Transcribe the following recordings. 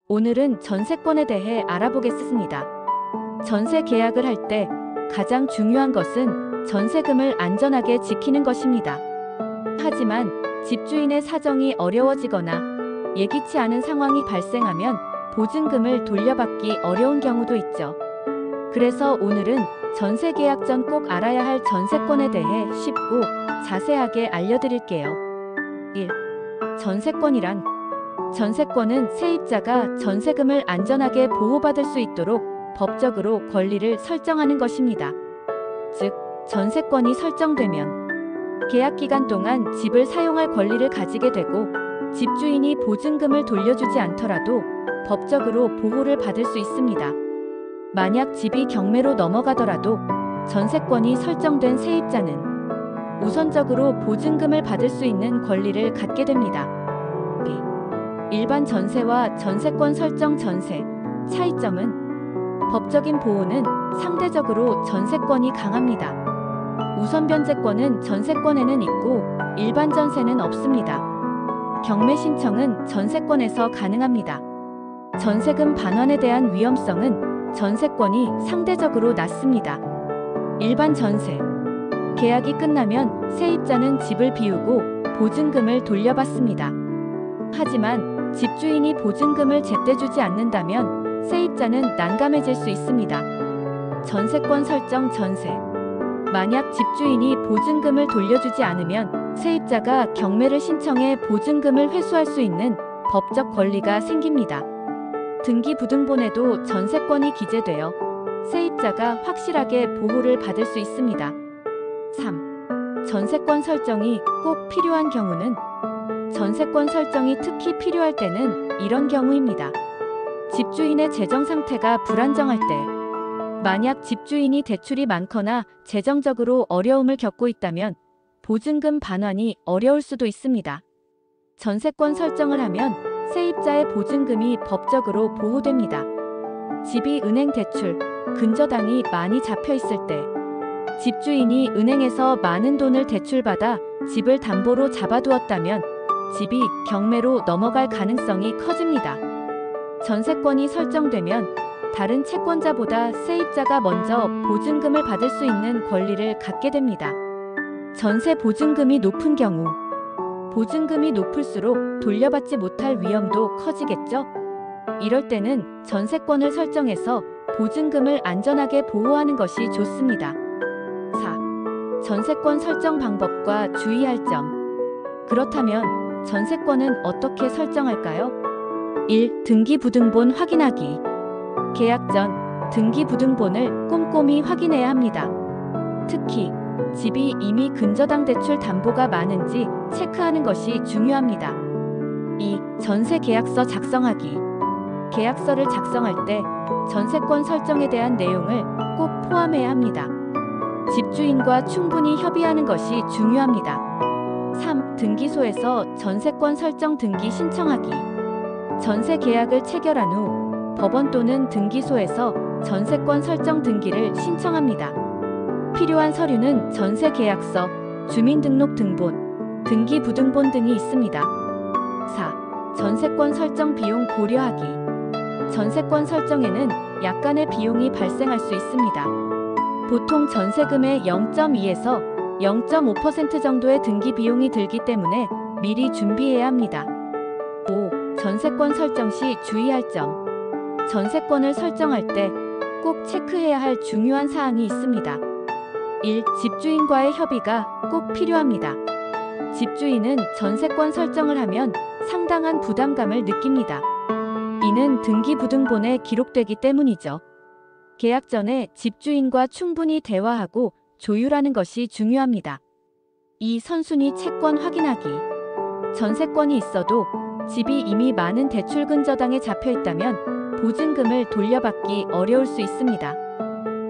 오늘은 전세권에 대해 알아보겠습니다. 전세 계약을 할 때 가장 중요한 것은 전세금을 안전하게 지키는 것입니다. 하지만 집주인의 사정이 어려워지거나 예기치 않은 상황이 발생하면 보증금을 돌려받기 어려운 경우도 있죠. 그래서 오늘은 전세 계약 전 꼭 알아야 할 전세권에 대해 쉽고 자세하게 알려드릴게요. 1. 전세권이란 전세권은 세입자가 전세금을 안전하게 보호받을 수 있도록 법적으로 권리를 설정하는 것입니다. 즉, 전세권이 설정되면 계약 기간 동안 집을 사용할 권리를 가지게 되고 집주인이 보증금을 돌려주지 않더라도 법적으로 보호를 받을 수 있습니다. 만약 집이 경매로 넘어가더라도 전세권이 설정된 세입자는 우선적으로 보증금을 받을 수 있는 권리를 갖게 됩니다. 2. 일반 전세와 전세권 설정 전세 차이점은 법적인 보호는 상대적으로 전세권이 강합니다. 우선 변제권은 전세권에는 있고 일반 전세는 없습니다. 경매 신청은 전세권에서 가능합니다. 전세금 반환에 대한 위험성은 전세권이 상대적으로 낮습니다. 일반 전세 계약이 끝나면 세입자는 집을 비우고 보증금을 돌려받습니다. 하지만 집주인이 보증금을 제때 주지 않는다면 세입자는 난감해질 수 있습니다. 전세권 설정 전세 만약 집주인이 보증금을 돌려주지 않으면 세입자가 경매를 신청해 보증금을 회수할 수 있는 법적 권리가 생깁니다. 등기부등본에도 전세권이 기재되어 세입자가 확실하게 보호를 받을 수 있습니다. 3. 전세권 설정이 꼭 필요한 경우는 전세권 설정이 특히 필요할 때는 이런 경우입니다. 집주인의 재정 상태가 불안정할 때, 만약 집주인이 대출이 많거나 재정적으로 어려움을 겪고 있다면 보증금 반환이 어려울 수도 있습니다. 전세권 설정을 하면 세입자의 보증금이 법적으로 보호됩니다. 집이 은행 대출, 근저당이 많이 잡혀 있을 때, 집주인이 은행에서 많은 돈을 대출받아 집을 담보로 잡아두었다면 집이 경매로 넘어갈 가능성이 커집니다. 전세권이 설정되면 다른 채권자보다 세입자가 먼저 보증금을 받을 수 있는 권리를 갖게 됩니다. 전세 보증금이 높은 경우 보증금이 높을수록 돌려받지 못할 위험도 커지겠죠? 이럴 때는 전세권을 설정해서 보증금을 안전하게 보호하는 것이 좋습니다. 4. 전세권 설정 방법과 주의할 점. 그렇다면 전세권은 어떻게 설정할까요? 1. 등기부등본 확인하기. 계약 전 등기부등본을 꼼꼼히 확인해야 합니다. 특히 집이 이미 근저당 대출 담보가 많은지 체크하는 것이 중요합니다. 2. 전세 계약서 작성하기. 계약서를 작성할 때 전세권 설정에 대한 내용을 꼭 포함해야 합니다. 집주인과 충분히 협의하는 것이 중요합니다. 3. 등기소에서 전세권 설정 등기 신청하기. 전세 계약을 체결한 후 법원 또는 등기소에서 전세권 설정 등기를 신청합니다. 필요한 서류는 전세 계약서, 주민등록 등본, 등기부등본 등이 있습니다. 4. 전세권 설정 비용 고려하기. 전세권 설정에는 약간의 비용이 발생할 수 있습니다. 보통 전세금의 0.2에서 0.5% 정도의 등기 비용이 들기 때문에 미리 준비해야 합니다. 5. 전세권 설정 시 주의할 점. 전세권을 설정할 때 꼭 체크해야 할 중요한 사항이 있습니다. 1. 집주인과의 협의가 꼭 필요합니다. 집주인은 전세권 설정을 하면 상당한 부담감을 느낍니다. 이는 등기부등본에 기록되기 때문이죠. 계약 전에 집주인과 충분히 대화하고 조율하는 것이 중요합니다. 2. 선순위 채권 확인하기. 전세권이 있어도 집이 이미 많은 대출 근저당에 잡혀 있다면 보증금을 돌려받기 어려울 수 있습니다.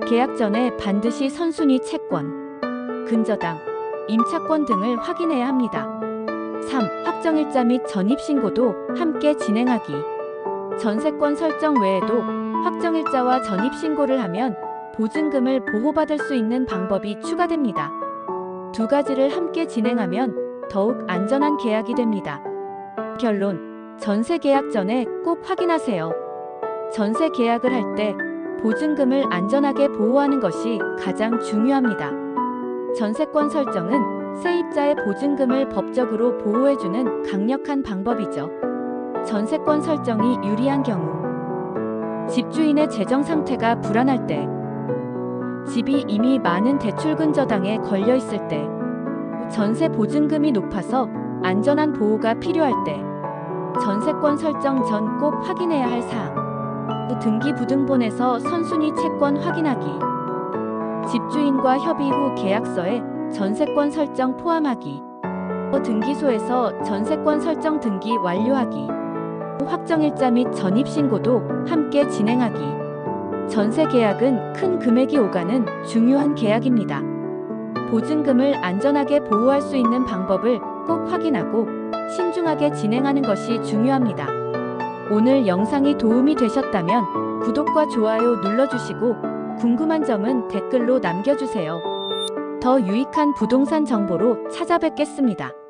계약 전에 반드시 선순위 채권, 근저당, 임차권 등을 확인해야 합니다. 3. 확정일자 및 전입신고도 함께 진행하기. 전세권 설정 외에도 확정일자와 전입신고를 하면 보증금을 보호받을 수 있는 방법이 추가됩니다. 두 가지를 함께 진행하면 더욱 안전한 계약이 됩니다. 결론. 전세 계약 전에 꼭 확인하세요. 전세 계약을 할 때 보증금을 안전하게 보호하는 것이 가장 중요합니다. 전세권 설정은 세입자의 보증금을 법적으로 보호해주는 강력한 방법이죠. 전세권 설정이 유리한 경우, 집주인의 재정 상태가 불안할 때, 집이 이미 많은 대출금 저당에 걸려 있을 때, 전세 보증금이 높아서 안전한 보호가 필요할 때, 전세권 설정 전 꼭 확인해야 할 사항. 등기부등본에서 선순위 채권 확인하기. 집주인과 협의 후 계약서에 전세권 설정 포함하기. 등기소에서 전세권 설정 등기 완료하기. 확정일자 및 전입신고도 함께 진행하기. 전세 계약은 큰 금액이 오가는 중요한 계약입니다. 보증금을 안전하게 보호할 수 있는 방법을 꼭 확인하고 신중하게 진행하는 것이 중요합니다. 오늘 영상이 도움이 되셨다면 구독과 좋아요 눌러주시고 궁금한 점은 댓글로 남겨주세요. 더 유익한 부동산 정보로 찾아뵙겠습니다.